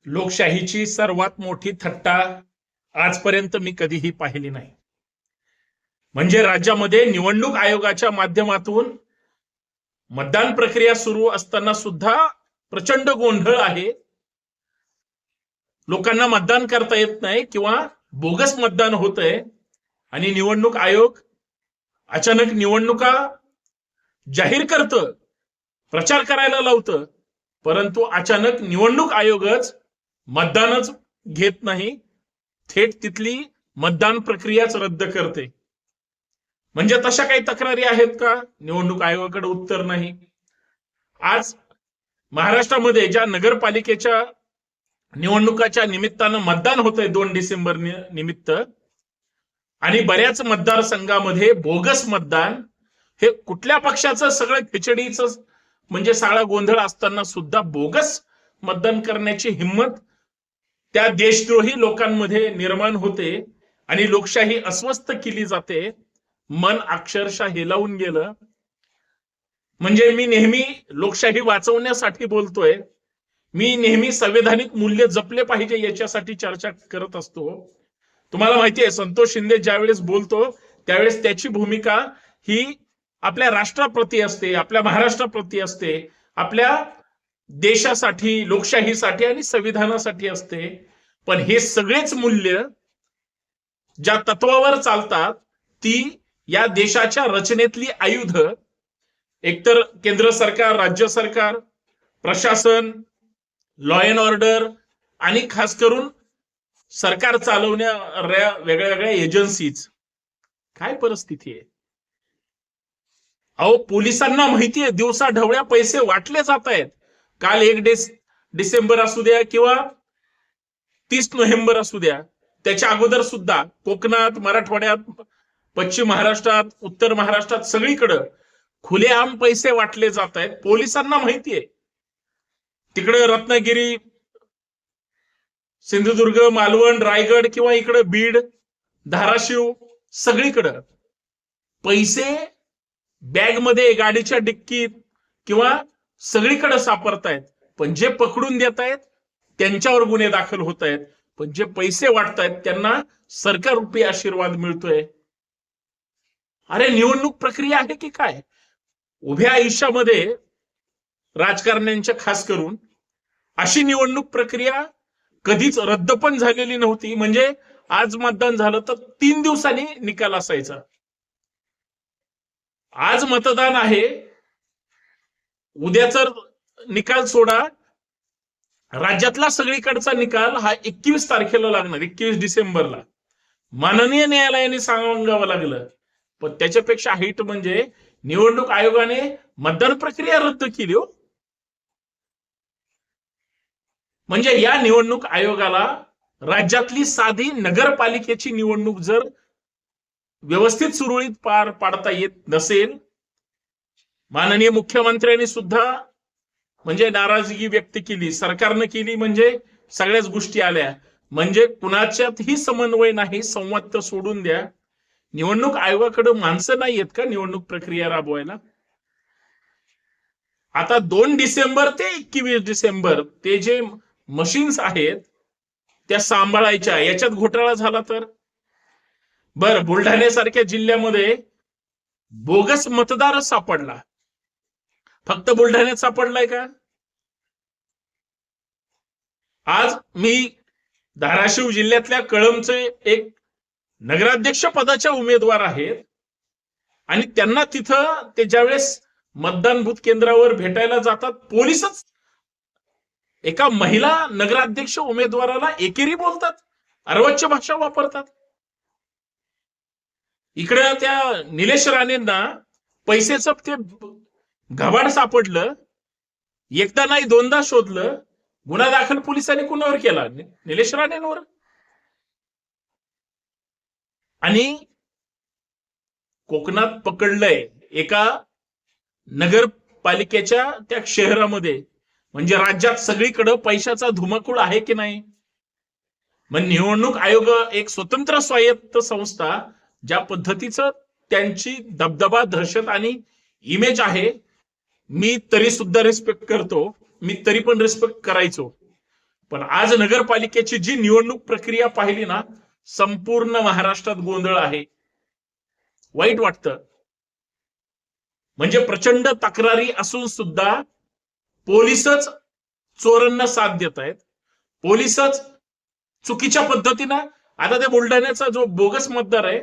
लोकशाहीची सर्वात मोठी थट्टा आजपर्यंत मी कधीही पाहिली नाही. म्हणजे राज्यामध्ये निवडणूक आयोगाच्या माध्यमातून मतदान प्रक्रिया सुरू असताना सुद्धा प्रचंड गोंधळ आहे. लोकांना मतदान करता येत नाही किंवा बोगस मतदान होतंय आणि निवडणूक आयोग अचानक निवडणुका जाहीर करतं, प्रचार करायला लावतं, परंतु अचानक निवडणूक आयोगच मतदानच घेत नाही, थेट तिथली मतदान प्रक्रियाच रद्द करते. म्हणजे तशा काही तक्रारी आहेत का? निवडणूक आयोगाकडे उत्तर नाही. आज महाराष्ट्रामध्ये ज्या नगरपालिकेच्या निवडणुकाच्या निमित्तानं मतदान होतंय 2 डिसेंबर निमित्त, आणि बऱ्याच मतदारसंघामध्ये बोगस मतदान, हे कुठल्या पक्षाचं सगळं खिचडीचं म्हणजे सगळा गोंधळ असताना सुद्धा बोगस मतदान करण्याची हिंमत त्या देशद्रोही लोकांमध्ये निर्माण होते आणि लोकशाही अस्वस्थ केली जाते. मन अक्षरशः हेलावून गेलं. म्हणजे मी नेहमी लोकशाही वाचवण्यासाठी बोलतोय, मी नेहमी संवैधानिक मूल्य जपले पाहिजे याच्यासाठी चर्चा करत असतो. तुम्हाला माहिती आहे, संतोष शिंदे ज्यावेळेस बोलतो त्यावेळेस त्याची भूमिका ही आपल्या राष्ट्राप्रती असते, आपल्या महाराष्ट्राप्रती असते, आपल्या देशासाठी, लोकशाहीसाठी आणि संविधानासाठी असते. पण हे सगळेच मूल्य ज्या तत्वावर चालतात ती या देशाच्या रचनेतली आयुध, एकतर केंद्र सरकार, राज्य सरकार, प्रशासन, लॉ अँड ऑर्डर आणि खास करून सरकार चालवणाऱ्या वेगळ्या वेगळ्या एजन्सीज. काय परिस्थिती आहे अहो. पोलिसांना माहितीये दिवसा ढवळ्या पैसे वाटले जात आहेत. काल 1 डिसेंबर असू द्या किंवा 30 नोव्हेंबर असू द्या, त्याच्या अगोदर सुद्धा कोकणात, मराठवाड्यात, पश्चिम महाराष्ट्रात, उत्तर महाराष्ट्रात सगळीकडे खुलेआम पैसे वाटले जात आहेत. पोलिसांना माहितीये. तिकडे रत्नागिरी, सिंधुदुर्ग, मालवण, रायगड किंवा इकडे बीड, धाराशिव, सगळीकडे पैसे बॅग मध्ये, गाडीच्या डिक्कीत किंवा सगळीकडे सापडतायत. पण जे पकडून देत आहेत त्यांच्यावर गुन्हे दाखल होत आहेत. पण जे पैसे वाटतायत त्यांना सरकार रूपी आशीर्वाद मिळतोय. अरे निवडणूक प्रक्रिया आहे की काय? उभ्या आयुष्यामध्ये राजकारण्यांच्या खास करून अशी निवडणूक प्रक्रिया कधीच रद्द पण झालेली नव्हती. म्हणजे आज मतदान झालं तर 3 दिवसांनी निकाल असायचा. आज मतदान आहे, उद्याचा निकाल सोडा, राज्यातला सगळीकडचा निकाल हा 21 तारखेला लागणार, 21 डिसेंबरला माननीय न्यायालयाने सांगावं लागलं. पण त्याच्यापेक्षा हाईट म्हणजे निवडणूक आयोगाने मतदान प्रक्रिया रद्द केली हो. म्हणजे या निवडणूक आयोगाला राज्यातली साधी नगरपालिकेची निवडणूक जर व्यवस्थित सुरळीत पार पाडता येत नसेल, माननीय मुख्यमंत्र्यांनी सुद्धा म्हणजे नाराजगी व्यक्त केली, सरकारनं केली, म्हणजे सगळ्याच गोष्टी आल्या. म्हणजे कुणाच्यातही समन्वय नाही, संवाद तर सोडून द्या. निवडणूक आयोगाकडे माणसं नाही आहेत का निवडणूक प्रक्रिया राबवायला? आता 2 डिसेंबर ते 21 डिसेंबर ते जे मशीन्स आहेत त्या सांभाळायच्या, याच्यात घोटाळा झाला तर बरं. बुलढाण्यासारख्या जिल्ह्यामध्ये बोगस मतदार सापडला. फक्त बुलढाण्यात सापडलाय का? आज मी धाराशिव जिल्ह्यातल्या कळंबचे एक नगराध्यक्ष पदाच्या उमेदवार आहेत आणि त्यांना तिथं ते ज्यावेळेस मतदान बूथ केंद्रावर भेटायला जातात, पोलीसच एका महिला नगराध्यक्ष उमेदवाराला एकेरी बोलतात, अर्वाच्य भाषा वापरतात. इकडे त्या निलेश राणेंना पैसेचं ते घबाड सापडलं, एकदा नाही 2दा शोधलं. गुन्हा दाखल पोलिसांनी कुणावर केला? निलेश राणेंवर. आणि कोकणात पकडलंय एका नगरपालिकेच्या त्या शहरामध्ये. म्हणजे राज्यात सगळीकडे पैशाचा धुमाकूळ आहे की नाही? मग निवडणूक आयोग एक स्वतंत्र स्वायत्त संस्था, ज्या पद्धतीचं त्यांची दबदबा, दहशत आणि इमेज आहे, मी तरी सुद्धा रिस्पेक्ट करतो, मी तरी पण रिस्पेक्ट करायचो. पण आज नगरपालिकेची जी निवडणूक प्रक्रिया पाहिली ना, संपूर्ण महाराष्ट्रात गोंधळ आहे. वाईट वाटतं. म्हणजे प्रचंड तक्रारी असून सुद्धा पोलीसच चोरांना साथ देत आहेत. पोलीसच चुकीच्या पद्धतीनं, आता त्या बुलढाण्याचा जो बोगस मतदार आहे,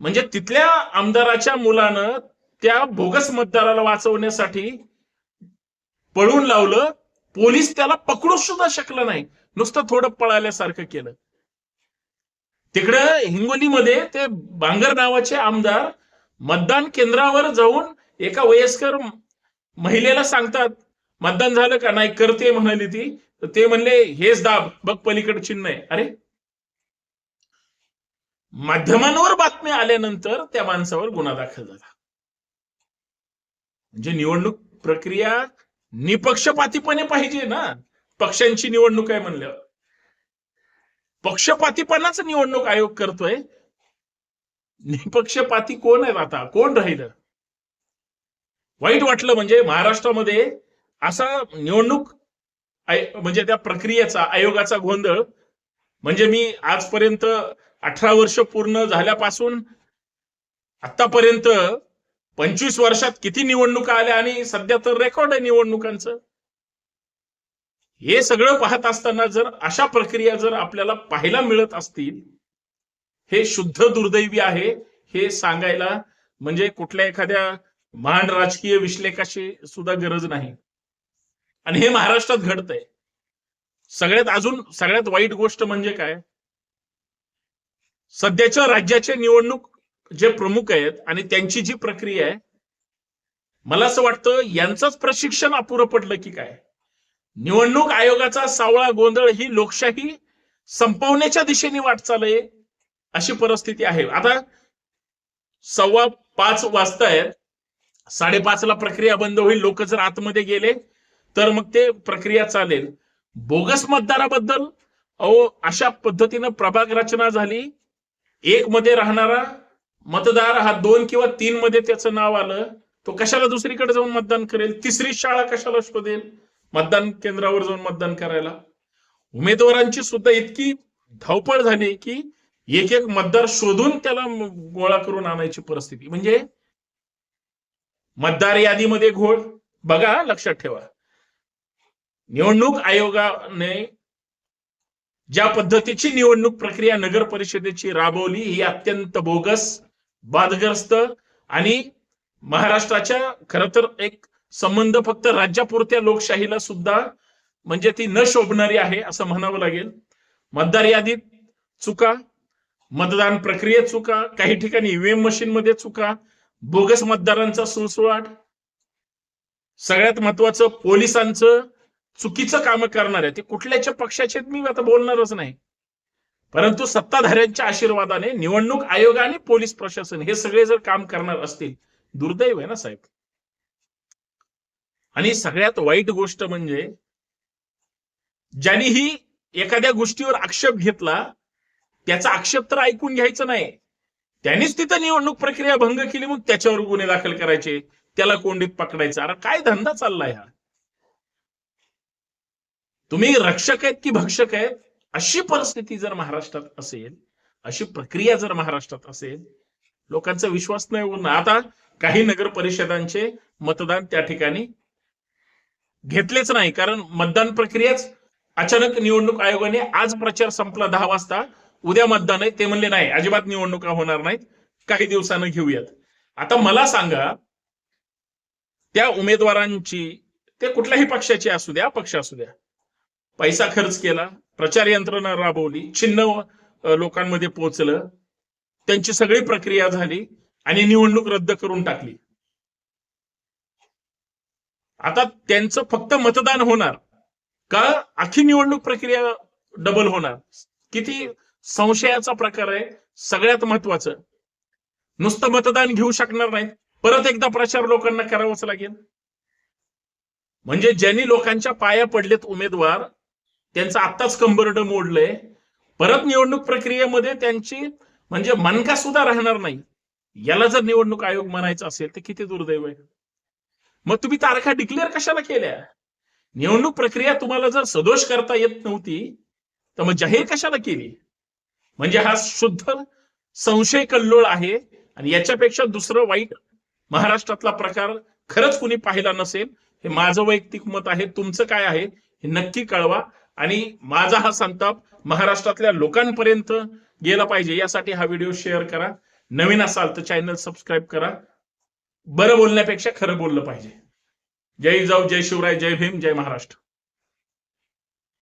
म्हणजे तिथल्या आमदाराच्या मुलानं त्या बोगस मतदाराला वाचवण्यासाठी पळून लावलं. पोलीस त्याला पकडू सुद्धा शकला नाही, नुसतं थोडं पळाल्यासारखं केलं. तिकडं हिंगोलीमध्ये ते बांगर नावाचे आमदार मतदान केंद्रावर जाऊन एका वयस्कर महिलेला सांगतात, मतदान झालं का? नाही, करते म्हणाली ती. तर ते म्हणले, हेच दाब, बघ पलीकडे चिन्ह आहे. अरे, माध्यमांवर बातम्या आल्यानंतर त्या माणसावर गुन्हा दाखल झाला. म्हणजे निवडणूक प्रक्रिया निपक्षपातीपणे पाहिजे ना. पक्षांची निवडणूक आहे म्हणल्यावर पक्षपातीपणाच निवडणूक आयोग करतोय. निपक्षपाती कोण आहेत? आता कोण राहिलं? वाईट वाटलं. म्हणजे महाराष्ट्रामध्ये असा निवडणूक म्हणजे त्या प्रक्रियेचा, आयोगाचा गोंधळ. म्हणजे मी आजपर्यंत 18 वर्ष पूर्ण झाल्यापासून आतापर्यंत 25 वर्षात किती निवडणुका आल्या, आणि सध्या तर रेकॉर्ड आहे निवडणुकांचं. हे सगळं पाहत असताना जर अशा प्रक्रिया जर आपल्याला पाहायला मिळत असतील, हे शुद्ध दुर्दैवी आहे. हे सांगायला म्हणजे कुठल्या एखाद्या महान राजकीय विश्लेषकाची सुद्धा गरज नाही. आणि हे महाराष्ट्रात घडतंय. सगळ्यात वाईट गोष्ट म्हणजे काय, सध्याच्या राज्याचे निवडणूक जे प्रमुख आहेत आणि त्यांची जी प्रक्रिया आहे, मला असं वाटतं यांचंच प्रशिक्षण अपुरं पडलं की काय. निवडणूक आयोगाचा सावळा गोंधळ ही लोकशाही संपवण्याच्या दिशेने वाटचाल आहे, अशी परिस्थिती आहे. आता 5:15 वाजतायत, 5:30 ला प्रक्रिया बंद होईल. लोक जर आतमध्ये गेले तर मग ते प्रक्रिया चालेल. बोगस मतदाराबद्दल अशा पद्धतीनं प्रभाग रचना झाली. 1 मध्ये राहणारा मतदार हा 2 किंवा 3 मध्ये त्याचं नाव आलं, तो कशाला दुसरीकडे जाऊन मतदान करेल? तिसरी शाळा कशाला शोधेल मतदान केंद्रावर जाऊन मतदान करायला? उमेदवारांची सुद्धा इतकी धावपळ झाली की एक एक मतदार शोधून त्याला गोळा करून आणायची परिस्थिती. म्हणजे मतदार यादीमध्ये घोळ. बघा, लक्षात ठेवा, निवडणूक आयोगाने ज्या पद्धतीची निवडणूक प्रक्रिया नगर परिषदेची राबवली ही अत्यंत बोगस, वादग्रस्त आणि महाराष्ट्राच्या खरं तर एक संबंध फक्त राज्यापुरत्या लोकशाहीला सुद्धा म्हणजे ती न शोभणारी आहे असं म्हणावं लागेल. मतदार यादीत चुका, मतदान प्रक्रियेत चुका, काही ठिकाणी ईव्हीएम मशीन मध्ये चुका, बोगस मतदारांचा सुळसुळाट, सगळ्यात महत्वाचं पोलिसांचं चुकीचं काम करणारे ते कुठल्याच्या पक्षाचे मी आता बोलणारच नाही, परंतु सत्ताधाऱ्यांच्या आशीर्वादाने निवडणूक आयोग आणि पोलीस प्रशासन हे सगळे जर काम करणार असतील, दुर्दैव आहे ना साहेब. आणि सगळ्यात वाईट गोष्ट म्हणजे ज्यांनी एखाद्या गोष्टीवर आक्षेप घेतला त्याचा आक्षेप तर ऐकून घ्यायचं नाही, त्यांनीच तिथं निवडणूक प्रक्रिया भंग केली, मग त्याच्यावर गुन्हे दाखल करायचे, त्याला कोंडीत पकडायचं. अरे काय धंदा चाललाय हा? तुम्ही रक्षक आहेत की भक्षक आहेत? अशी परिस्थिती जर महाराष्ट्रात असेल, अशी प्रक्रिया जर महाराष्ट्रात असेल, लोकांचा विश्वास नाही होणार. आता काही नगर परिषदांचे मतदान त्या ठिकाणी घेतलेच नाही, कारण मतदान प्रक्रियाच अचानक निवडणूक आयोगाने आज प्रचार संपला 10 वाजता, उद्या मतदान आहे, ते म्हणले नाही, अजिबात निवडणुका होणार नाहीत, काही दिवसानं घेऊयात. आता मला सांगा, त्या उमेदवारांची, ते कुठल्याही पक्षाची असू द्या, पक्ष असू द्या, पैसा खर्च केला, प्रचार यंत्रणा राबवली, चिन्ह लोकांमध्ये पोहोचलं, त्यांची सगळी प्रक्रिया झाली आणि निवडणूक रद्द करून टाकली. आता त्यांचं फक्त मतदान होणार का अख्खी निवडणूक प्रक्रिया डबल होणार? किती संशयाचा प्रकार आहे. सगळ्यात महत्वाचं, नुसतं मतदान घेऊ शकणार नाहीत, परत एकदा प्रचार लोकांना करावाच लागेल. म्हणजे ज्यांनी लोकांच्या पाया पडलेत उमेदवार, त्यांचं आत्ताच कंबरड मोडलंय, परत निवडणूक प्रक्रियेमध्ये त्यांची म्हणजे मनका सुद्धा राहणार नाही. याला जर निवडणूक आयोग म्हणायचं असेल तर किती दुर्दैव आहे. मग तुम्ही तारखा डिक्लेअर कशाला केल्या? निवडणूक प्रक्रिया तुम्हाला जर सदोष करता येत नव्हती तर मग जाहीर कशाला केली? म्हणजे हा शुद्ध संशय कल्लोळ आहे. आणि याच्यापेक्षा दुसरं वाईट महाराष्ट्रातला प्रकार खरंच कुणी पाहिला नसेल. हे माझं वैयक्तिक मत आहे. तुमचं काय आहे हे नक्की कळवा. आणि माझा हा संताप महाराष्ट्रातल्या लोकांपर्यंत गेला पाहिजे यासाठी हा व्हिडिओ शेअर करा. नवीन असाल तर चॅनल सबस्क्राईब करा. बरं बोलण्यापेक्षा खरं बोललं पाहिजे. जय जाऊ, जय शिवराय, जय भीम, जय महाराष्ट्र.